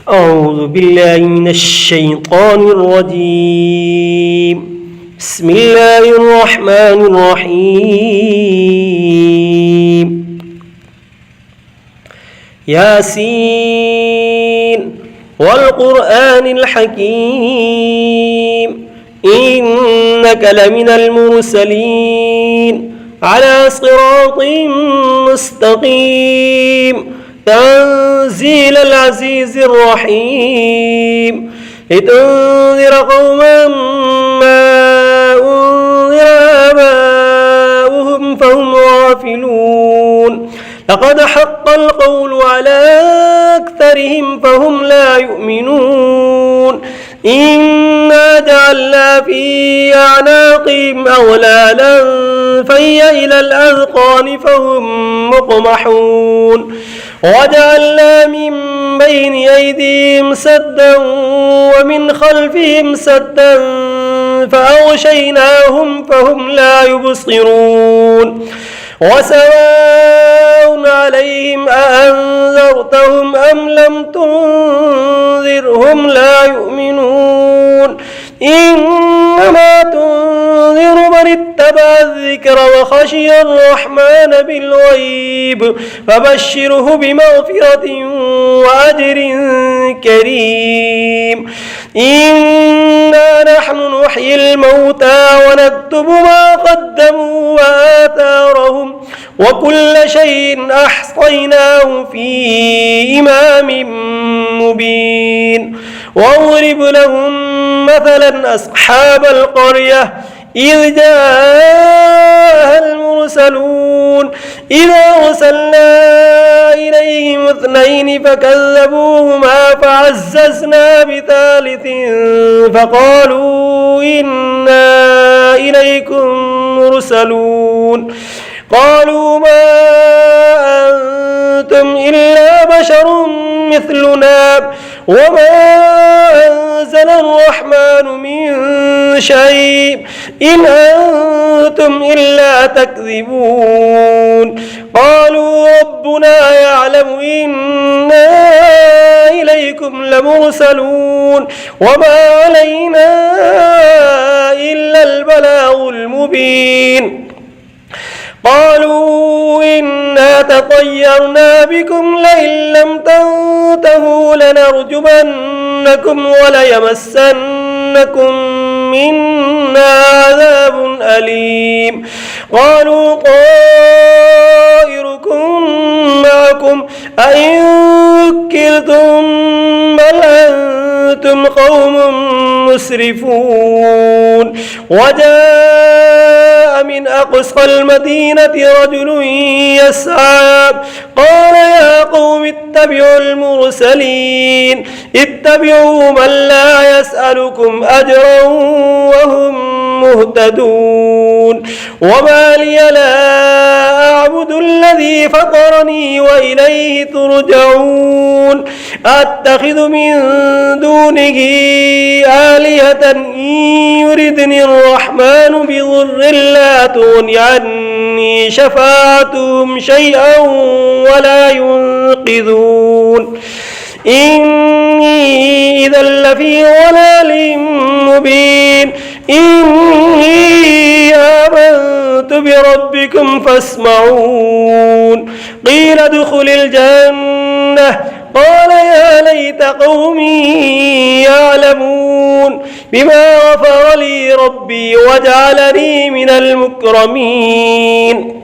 أعوذ بالله من الشيطان الرجيم. بسم الله الرحمن الرحيم. ياسين والقرآن الحكيم إنك لمن المرسلين على صراط مستقيم تنزيل العزيز الرحيم لتنذر قوما ما أنذر آباؤهم فهم غافلون لقد حق القول على أكثرهم فهم لا يؤمنون إنا جعلنا في أعناقهم أغلالا فهي إلى الأذقان فهم مقمحون وجعلنا من بين أيديهم سدا ومن خلفهم سدا فأغشيناهم فهم لا يبصرون وسواء عليهم أأنذرتهم أم لم تنذرهم لا يؤمنون إنما تنذر من اتبع الذكر وخشي الرحمن بالغيب فبشره بمغفرة وأجر كريم إنا نحن نحيي الموتى ونكتب ما قدموا وآثارهم وكل شيء أحصيناه في إمام مبين واضرب لهم مثلا أصحاب القرية إذ جاءها المرسلون إذا أرسلنا إليهم اثنين فكذبوهما فعززنا بثالث فقالوا إنا إليكم مرسلون قالوا ما أنتم إلا بشر مثلنا وما أنزل الرحمن من شيء إن أنتم إلا تكذبون قالوا ربنا يعلم إنا إليكم لمرسلون وما علينا إلا البلاغ المبين قالوا إنا تطيرنا بكم لئن لم تنتهوا لنرجمنكم وليمسنكم منا عذاب أليم قالوا طائركم معكم أئن ذكرتم بل أنتم قوم مسرفون وجاء من أقصى المدينة رجل يسعى قال يا قوم اتبعوا المرسلين اتبعوا من لا يسألكم أجرا وهم مهتدون وما لي لا أعبد الذي فطرني وإليه ترجعون أتخذ من دونه آلهة إن يردني الرحمن بضر لا تغن عني شفاعتهم شيئا ولا ينقذون إني إذا لفي ضلال مبين إني آمنت بربكم فاسمعون قيل ادخل الجنة قال يا ليت قومي يعلمون بما غفر لي ربي وجعلني من المكرمين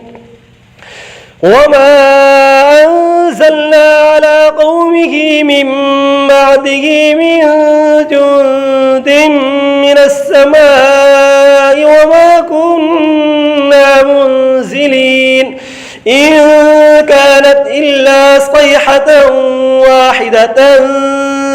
وما أنزلنا على قومه من بعده من جند من السماء وما كنا منزلين إن كانت إلا صيحة واحدة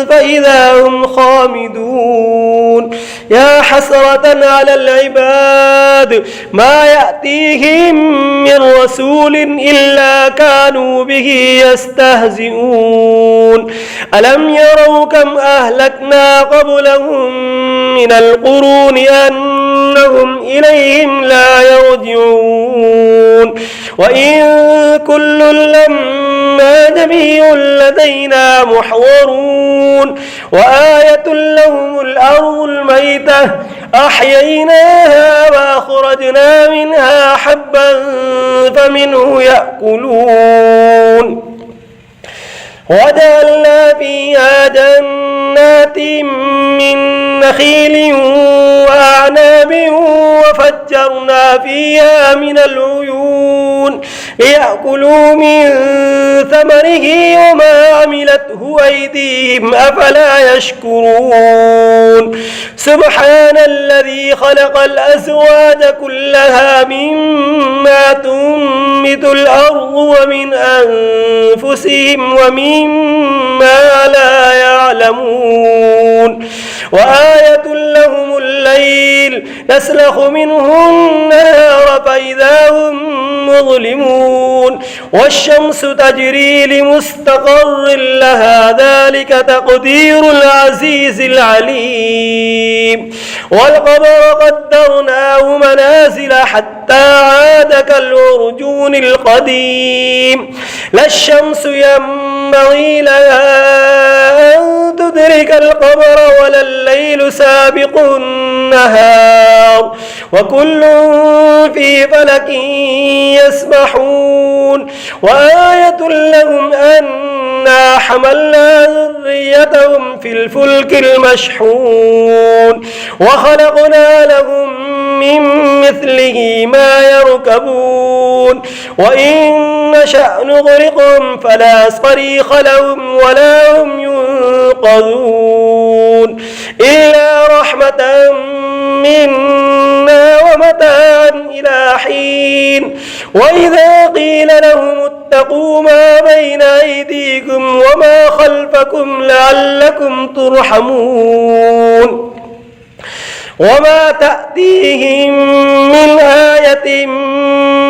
فإذا هم خامدون يا حسرة على العباد ما يأتيهم من رسول إلا كانوا به يستهزئون ألم يروا كم أهلكنا قبلهم من القرون أنهم إليهم لا يرجعون وإن كل لما جميع لدينا محضرون وآية لهم الأرض الميتة أحييناها وأخرجنا منها حبا فمنه يأكلون وجعلنا فيها جنات من نخيل وأعناب وفجرنا فيها من العيون ليأكلوا من ثمره وما عملته أيديهم أفلا يشكرون سبحان الذي خلق الأزواج كلها مما تنبت الأرض ومن أنفسهم ومما لا يعلمون وآية لهم الليل نسلخ منه النهار فإذا هم مظلمون والشمس تجري لمستقر لها ذلك تقدير العزيز العليم والقمر قدرناه منازل حتى عاد كالعرجون القديم لا الشمس ينبغي لها أن تدرك القمر ولا الليل سابق النهار وكل في فلك يسبحون وآية لهم أنا حملنا ذريتهم في الفلك المشحون وخلقنا لهم من مثله ما يركبون وإن نشأ نغرقهم فلا صريخ لهم ولا هم ينقذون إلا رحمة منا ومتاعا إلى حين وإذا قيل لهم اتقوا ما بين أيديكم وما خلفكم لعلكم ترحمون وما تأتيهم من آية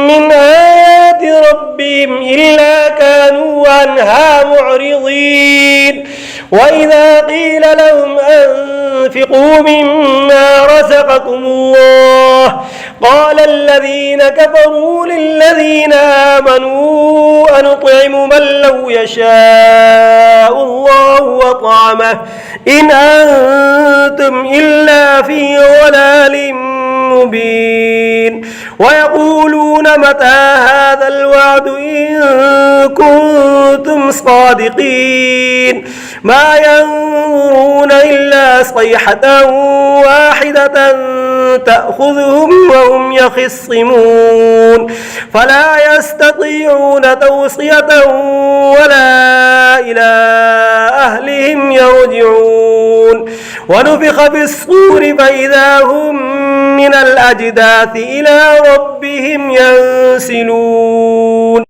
من آيات ربهم إلا كانوا عنها معرضين وإذا قيل لهم أنفقوا مما رزقكم الله قال الذين كفروا للذين آمنوا أنطعم من لو يشاء الله وطعمه إن أنتم إلا في ضلال مبين ويقولون متى هذا الوعد إن كنتم صادقين ما ينظرون إلا صيحة واحدة تأخذهم وهم يخصمون فلا يستطيعون توصية ولا إلى أهلهم يرجعون ونفخ في الصور فإذا هم من الأجداث إلى ربهم ينسلون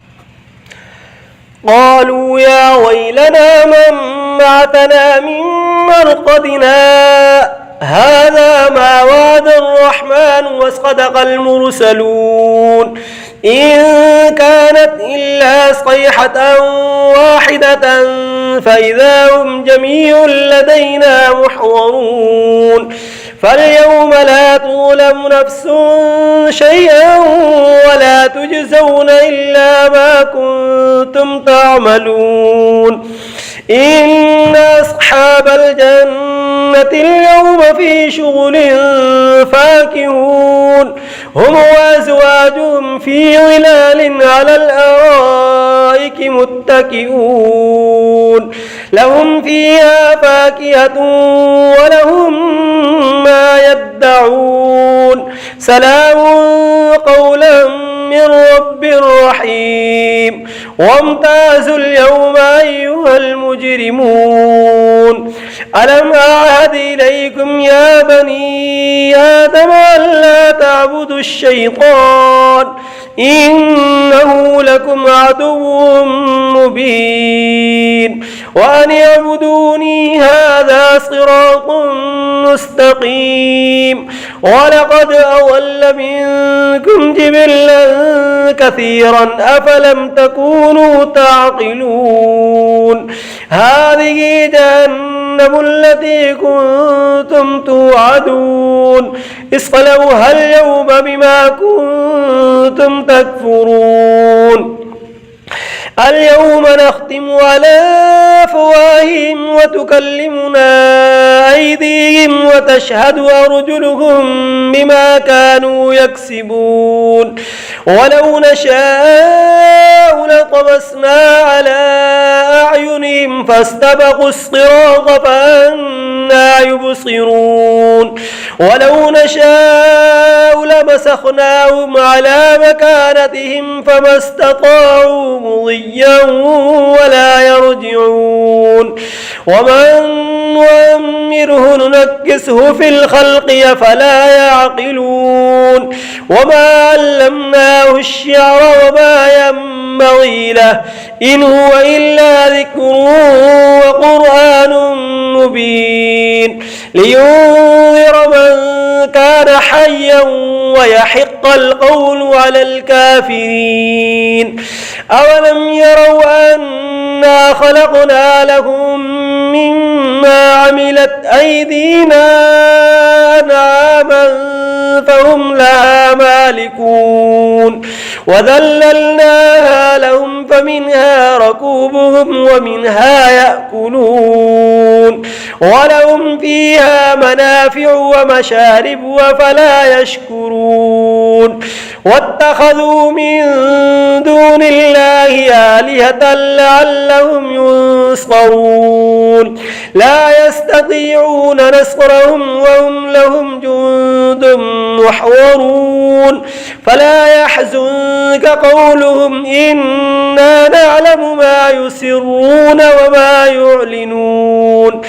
قالوا يا ويلنا من بعثنا من مرقدنا هذا ما وعد الرحمن وصدق المرسلون إن كانت إلا صيحة واحدة فإذا هم جميع لدينا محضرون فاليوم لا تظلم نفس شيئا ولا تجزون إلا ما كنتم تعملون إن أصحاب الجنة اليوم في شغل فاكهون هم وأزواجهم في ظلال على الأرائك متكئون لهم فيها فاكهة ولهم ما يدعون سلام قولا من رب رحيم وامتازوا اليوم أيها المجرمون ألم أعهد إليكم يا بني آدم ألا تعبدوا الشيطان إنه لكم عدو مبين وأن اعبدوني هذا صراط مستقيم ولقد أضل منكم جبلا كثيرا أفلم تكونوا تعقلون هذه جهنم جهنم التي كنتم توعدون اصلوها اليوم بما كنتم تكفرون اليوم نختم على أفواههم وتكلمنا أيديهم وتشهد أرجلهم بما كانوا يكسبون ولو نشاء لطمسنا على أعينهم فاستبقوا الصراط فأنى يبصرون ولو نشاء لمسخناهم على مكانتهم فما استطاعوا مضيا ولا يرجعون ومن نؤمره ننكسه في الخلق فلا يعقلون وما علمناه الشعر وما ينبغي له إن هو إلا ذكر وقرآن مبين لينذر من كان حيا ويحق القول على الكافرين أولم يروا أنا خلقنا لهم مما عملت أيدينا أنعاما فهم لها مالكون وذللناها لهم فمنها ركوبهم ومنها يأكلون ولهم فيها منافع ومشارب وفلا يشكرون واتخذوا من دون الله آلهة لعلهم ينصرون لا يستطيعون نصرهم وهم لهم جند محضرون فلا يحزنك قولهم إنا نعلم ما يسرون وما يعلنون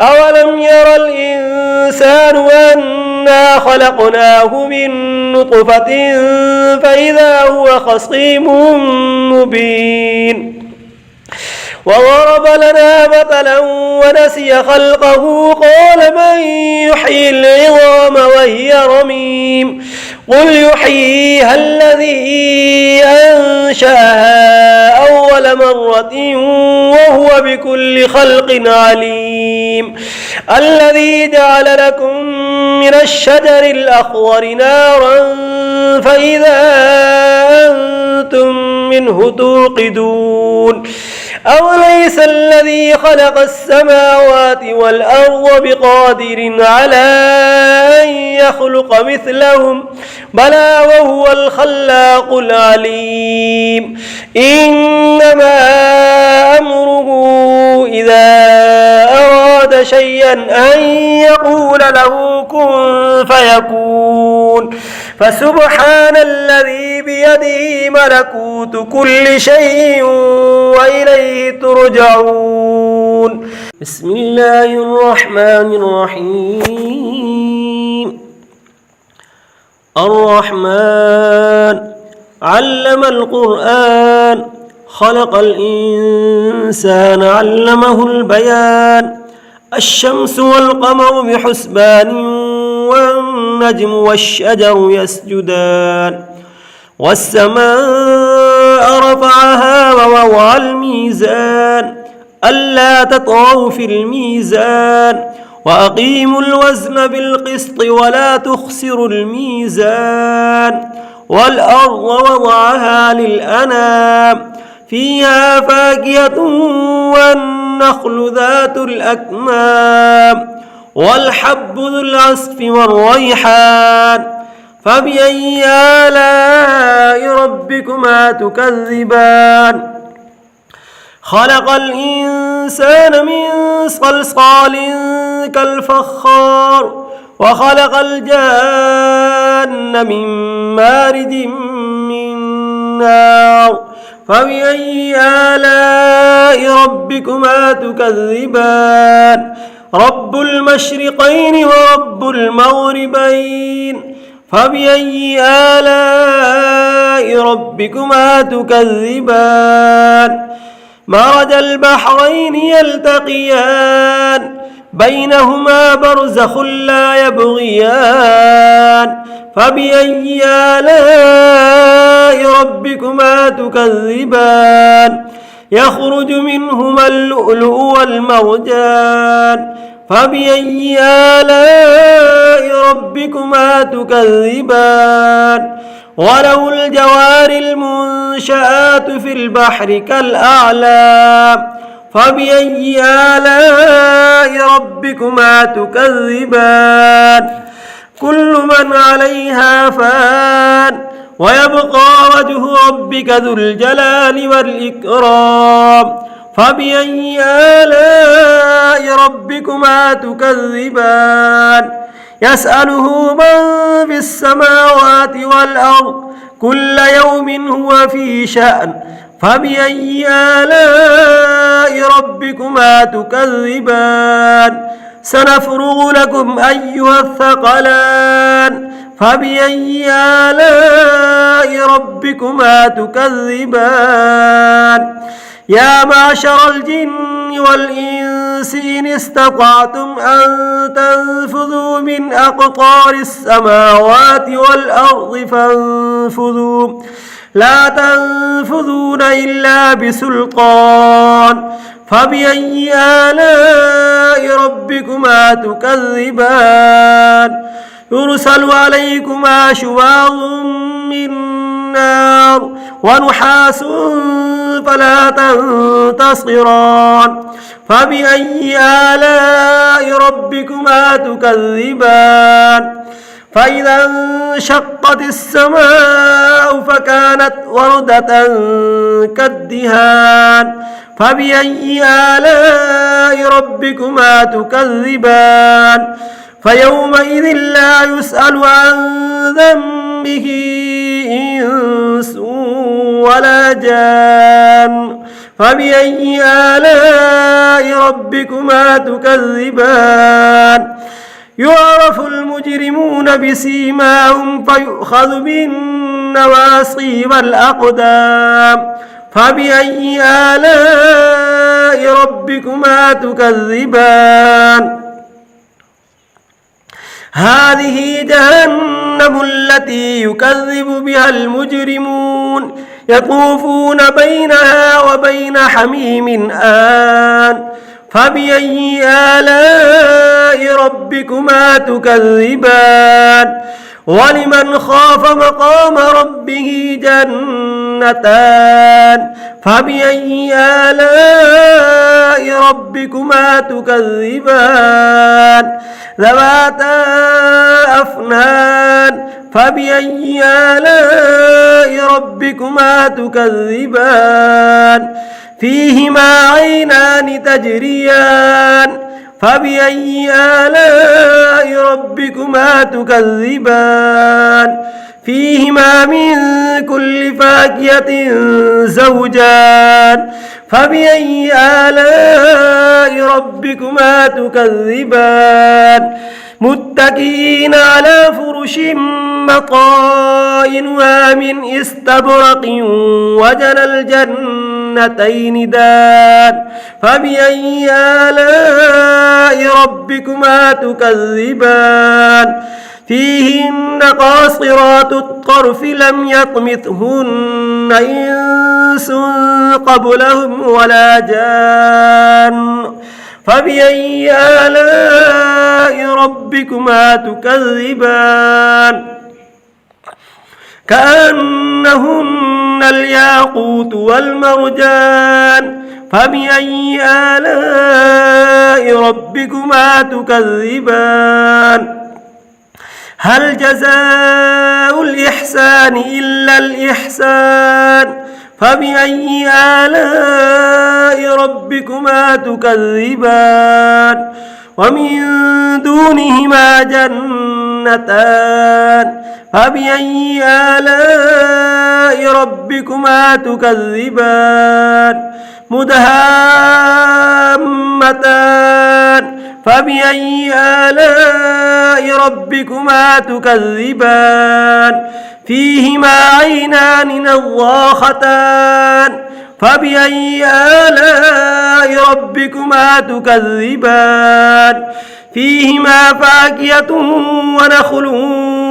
أولم ير الإنسان أنا خلقناه من نطفة فإذا هو خصيم مبين وضرب لنا مثلا ونسي خلقه قال من يحيي العظام وهي رميم قل يحييها الذي أنشأها أول مرة وهو بكل خلق عليم الذي جعل لكم من الشجر الأخضر نارا فإذا أنتم منه توقدون أوليس الذي خلق السماوات والأرض بقادر على أن يخلق مثلهم بلى وهو الخلاق العليم إنما أمره إذا أراد شيئا أن يقول له كن فيكون فسبحان الذي بيده ملكوت كل شيء وإليه ترجعون بسم الله الرحمن الرحيم الرحمن علم القرآن خلق الإنسان علمه البيان الشمس والقمر بحسبان والنجم والشجر يسجدان والسماء رفعها ووضع الميزان ألا تطغوا في الميزان وأقيموا الوزن بالقسط ولا تخسروا الميزان والأرض وضعها للأنام فيها فاكهة والنخل ذات الأكمام والحب ذو العصف والريحان فبأي آلاء ربكما تكذبان خلق الإنسان من صلصال كالفخار وخلق الجان من مارد من نار فبأي آلاء ربكما تكذبان رب المشرقين ورب المغربين فبأي آلاء ربكما تكذبان مرج البحرين يلتقيان بينهما برزخ لا يبغيان فبأي آلاء ربكما تكذبان يخرج منهما اللؤلؤ والمرجان فبأي آلاء ربكما تكذبان وله الجوار المنشآت في البحر كالأعلام فبأي آلاء ربكما تكذبان كل من عليها فان ويبقى وجه ربك ذو الجلال والإكرام فبأي آلاء ربكما تكذبان يسأله من في السماوات والأرض كل يوم هو في شأن فبأي آلاء ربكما تكذبان سنفرغ لكم أيها الثقلان فبأي آلاء ربكما تكذبان يا معشر الجن والإنس إن استطعتم أن تنفذوا من أقطار السماوات والأرض فانفذوا لا تنفذون إلا بسلطان فبأي آلاء ربكما تكذبان يرسل عليكما شواظ من نار ونحاس فلا تنتصران فبأي آلاء ربكما تكذبان فإذا انشقت السماء فكانت وردة كالدهان فبأي آلاء ربكما تكذبان فيومئذ لا يسأل عن ذنبه إنس ولا جان فبأي آلاء ربكما تكذبان يعرف المجرمون بسيماهم فيؤخذ بالنواصي والأقدام فبأي آلاء ربكما تكذبان هذه جهنم التي يكذب بها المجرمون يطوفون بينها وبين حميم آن فبأي آلاء ربكما تكذبان ولمن خاف مقام ربه جنتان فبأي آلاء ربكما تكذبان ذواتا أفنان فبأي آلاء ربكما تكذبان فيهما عينان تجريان فبأي آلاء ربكما تكذبان فيهما من كل فاكهة زوجان فبأي آلاء ربكما تكذبان متكئين على فرش مطائنها من استبرق وجنى الجنتين دان فبأي آلاء ربكما تكذبان فيهن قاصرات الطرف لم يطمثهن إنس قبلهم ولا جان فبأي آلاء ربكما تكذبان كأنهن الياقوت والمرجان فبأي آلاء ربكما تكذبان هل جزاء الإحسان إلا الإحسان فبأي آلاء ربكما تكذبان ومن دونهما جنتان فبأي آلاء ربكما تكذبان مدهامتان فبأي آلاء ربكما تكذبان فيهما عينان نضاختان فبأي آلاء ربكما تكذبان فيهما فاكهة ونخل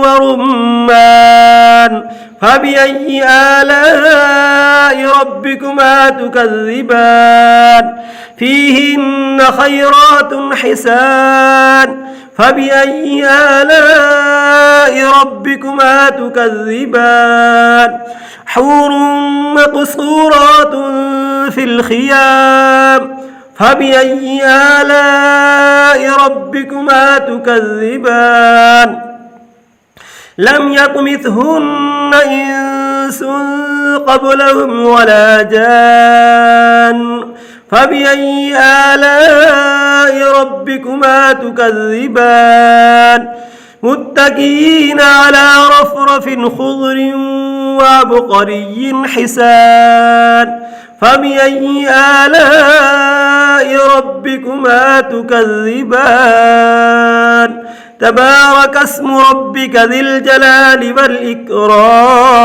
ورمان فبأي آلاء ربكما تكذبان فيهن خيرات حسان فبأي آلاء ربكما تكذبان حور مقصورات في الخيام فبأي آلاء ربكما تكذبان لم يطمثهن إنس قبلهم ولا جان فبأي آلاء ربكما تكذبان متكئين على رفرف خضر وعبقري حسان فبأي آلاء ربكما تكذبان تبارك اسم ربك ذي الجلال والإكرام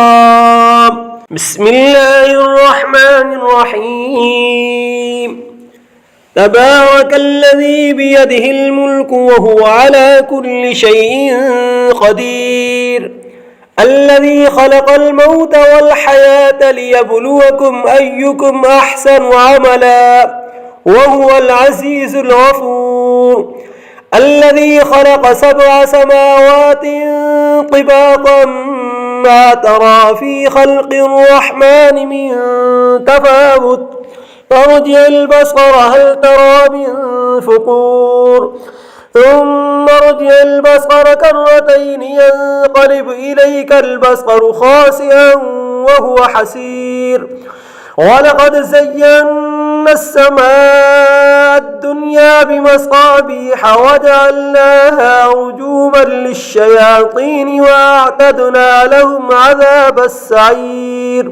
بسم الله الرحمن الرحيم تبارك الذي بيده الملك وهو على كل شيء قدير الذي خلق الموت والحياة ليبلوكم أيكم أحسن عملا وهو العزيز الغفور الذي خلق 7 سماوات طباقا ما ترى في خلق الرحمن من تفاوت فارجع البصر هل ترى من فطور ثم ارجع البصر كرتين ينقلب إليك البصر خاسئا وهو حسير ولقد زينا السماء الدنيا بمصابيح وجعلناها رجوما للشياطين وأعتدنا لهم عذاب السعير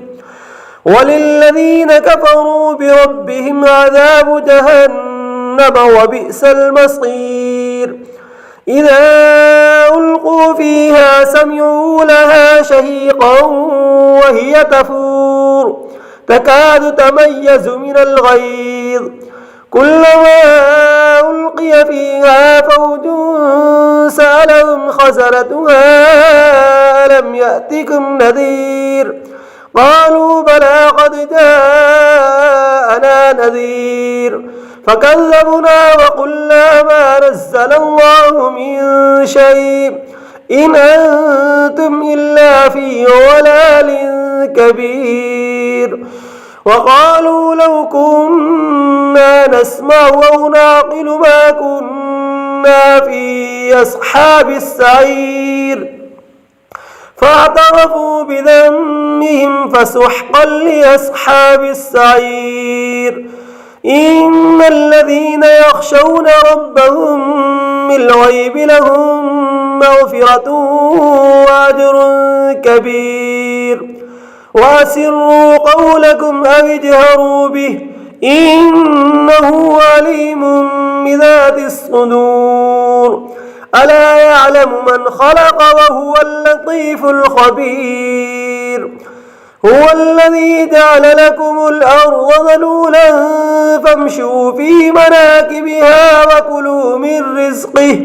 وللذين كفروا بربهم عذاب جهنم وبئس المصير إذا ألقوا فيها سمعوا لها شهيقا وهي تفور تكاد تميز من الغيظ كلما ألقي فيها فوج سألهم خزنتها ألم يأتكم نذير قالوا بلى قد جاءنا نذير فكذبنا وقلنا ما نزل الله من شيء إن أنتم إلا في ضلال كبير وقالوا لو كنا نسمع أو نعقل ما كنا في أصحاب السعير فاعترفوا بذنبهم فسحقا لأصحاب السعير إن الذين يخشون ربهم بالغيب لهم مغفرة وأجر كبير وأسروا قولكم أو اجهروا به إنه عليم بذات الصدور ألا يعلم من خلق وهو اللطيف الخبير هو الذي جعل لكم الأرض ذلولا فامشوا في مناكبها وكلوا من رزقه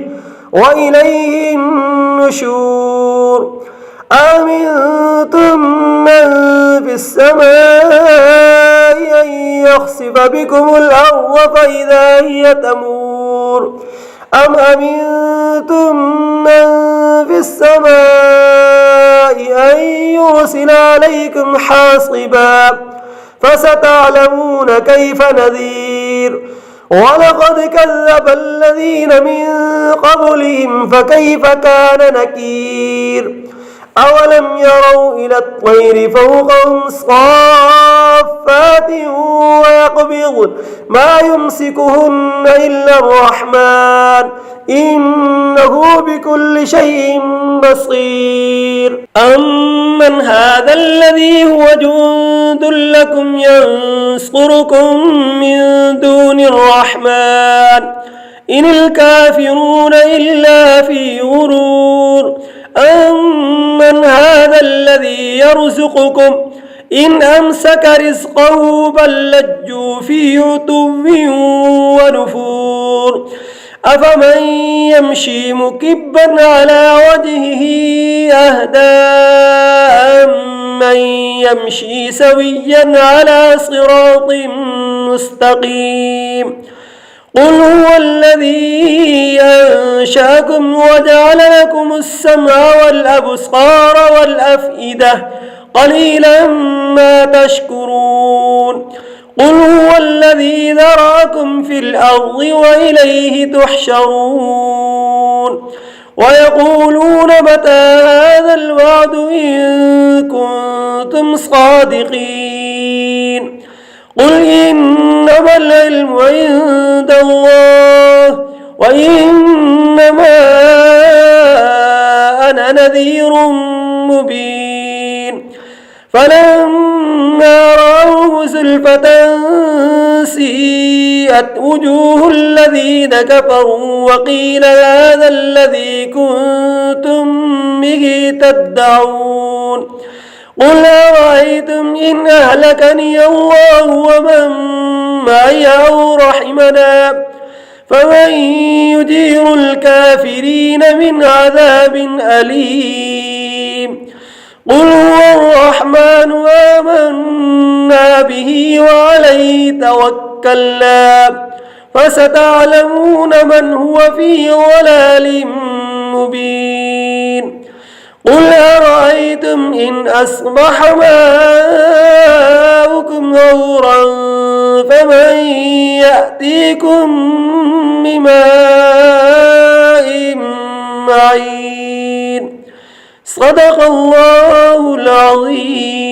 وإليه النشور أمنتم من في السماء أن يخسف بكم الأرض فإذا هي تمور أم أمنتم من في السماء أن يرسل عليكم حاصبا فستعلمون كيف نذير ولقد كذب الذين من قبلهم فكيف كان نكير أولم يروا إلى الطير فوقهم صافات ويقبضن ما يمسكهن إلا الرحمن إنه بكل شيء بصير أمن هذا الذي هو جند لكم ينصركم من دون الرحمن إن الكافرون إلا في غرور أمن هذا الذي يرزقكم إن أمسك رزقه بل لجوا في عتو ونفور أفمن يمشي مكبا على وجهه أهدى من يمشي سويا على صراط مستقيم قل هو الذي أنشأكم وجعل لكم السمع والأبصار والأفئدة قليلا ما تشكرون قل هو الذي ذرأكم في الأرض وإليه تحشرون ويقولون متى هذا الوعد إن كنتم صادقين قل إنما العلم عند الله وإنما أنا نذير مبين فلما رأوه زلفة سيئت وجوه الذين كفروا وقيل هذا الذي كنتم به تدعون قل أرأيتم إن أهلكني الله ومن معي أو رحمنا فمن يجير الكافرين من عذاب أليم قل هو الرحمن آمنا به وعليه توكلنا فستعلمون من هو في ضلال مبين قل أرأيتم إن أصبح ماؤكم غورا فمن يأتيكم بماء معين صدق الله العظيم.